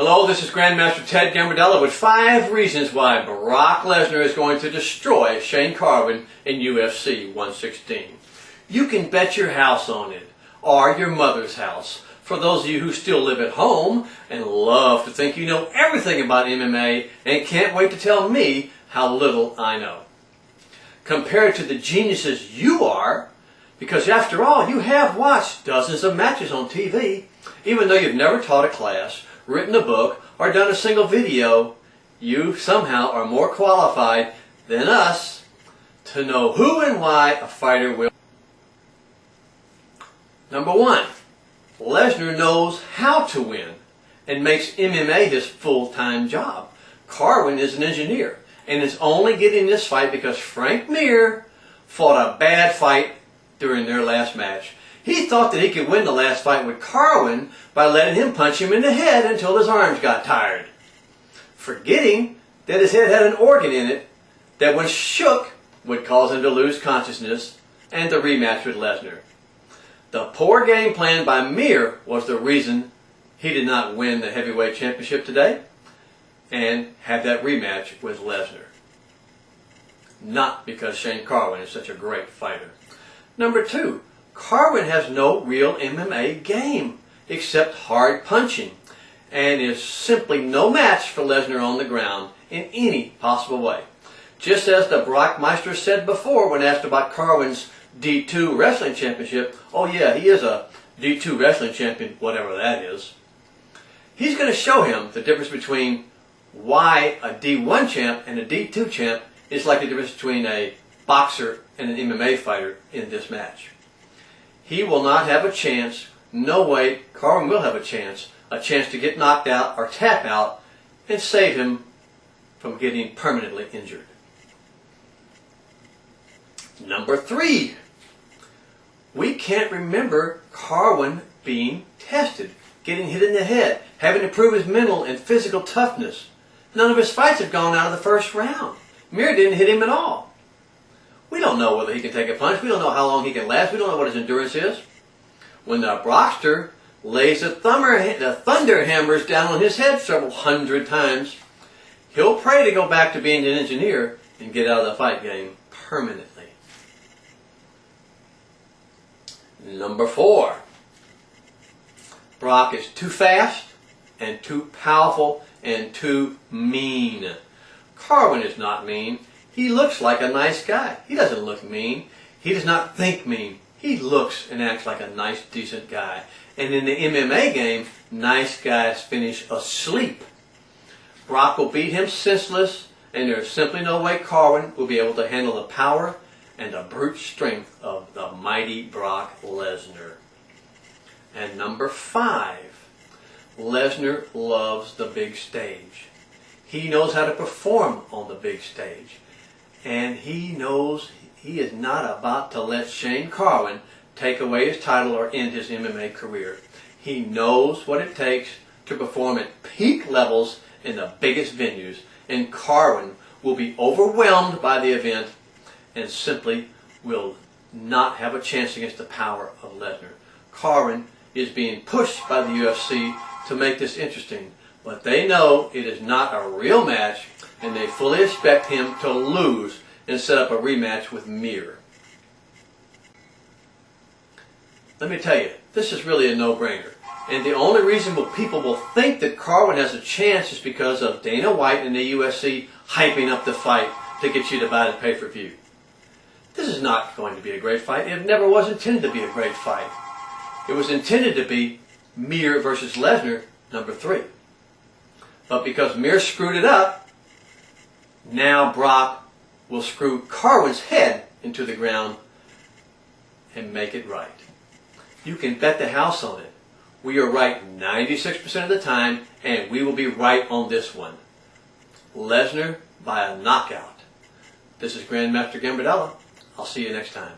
Hello, this is Grandmaster Ted Gambardella with 5 reasons why Brock Lesnar is going to destroy Shane Carwin in UFC 116. You can bet your house on it, or your mother's house. For those of you who still live at home and love to think you know everything about MMA and can't wait to tell me how little I know. Compared to the geniuses you are, because after all, you have watched dozens of matches on TV, even though you've never taught a class, written a book, or done a single video, you somehow are more qualified than us to know who and why a fighter will. Number 1, Lesnar knows how to win and makes MMA his full-time job. Carwin is an engineer and is only getting this fight because Frank Mir fought a bad fight during their last match. He thought that he could win the last fight with Carwin by letting him punch him in the head until his arms got tired, forgetting that his head had an organ in it that when shook would cause him to lose consciousness and the rematch with Lesnar. The poor game plan by Mir was the reason he did not win the heavyweight championship today and have that rematch with Lesnar. Not because Shane Carwin is such a great fighter. Number 2, Carwin has no real MMA game except hard punching and is simply no match for Lesnar on the ground in any possible way. Just as the Brockmeister said before when asked about Carwin's D2 wrestling championship, oh yeah, he is a D2 wrestling champion, whatever that is. He's going to show him the difference between why a D1 champ and a D2 champ is like the difference between a boxer and an MMA fighter in this match. He will not have a chance, no way Carwin will have a chance to get knocked out or tap out and save him from getting permanently injured. Number 3, we can't remember Carwin being tested, getting hit in the head, having to prove his mental and physical toughness. None of his fights have gone out of the first round. Mir didn't hit him at all. We don't know whether he can take a punch. We don't know how long he can last. We don't know what his endurance is. When the Brockster lays the thunder hammers down on his head several hundred times, he'll pray to go back to being an engineer and get out of the fight game permanently. Number 4, Brock is too fast and too powerful and too mean. Carwin is not mean. He looks like a nice guy. He doesn't look mean. He does not think mean. He looks and acts like a nice, decent guy. And in the MMA game, nice guys finish asleep. Brock will beat him senseless, and there's simply no way Carwin will be able to handle the power and the brute strength of the mighty Brock Lesnar. And number 5, Lesnar loves the big stage. He knows how to perform on the big stage. And he knows he is not about to let Shane Carwin take away his title or end his MMA career. He knows what it takes to perform at peak levels in the biggest venues, and Carwin will be overwhelmed by the event and simply will not have a chance against the power of Lesnar. Carwin is being pushed by the UFC to make this interesting, but they know it is not a real match, and they fully expect him to lose and set up a rematch with Mir. Let me tell you, this is really a no-brainer. And the only reason people will think that Carwin has a chance is because of Dana White and the UFC hyping up the fight to get you to buy the pay-per-view. This is not going to be a great fight. It never was intended to be a great fight. It was intended to be Mir versus Lesnar, number 3. But because Mir screwed it up, now Brock will screw Carwin's head into the ground and make it right. You can bet the house on it. We are right 96% of the time, and we will be right on this one. Lesnar by a knockout. This is Grandmaster Gambardella. I'll see you next time.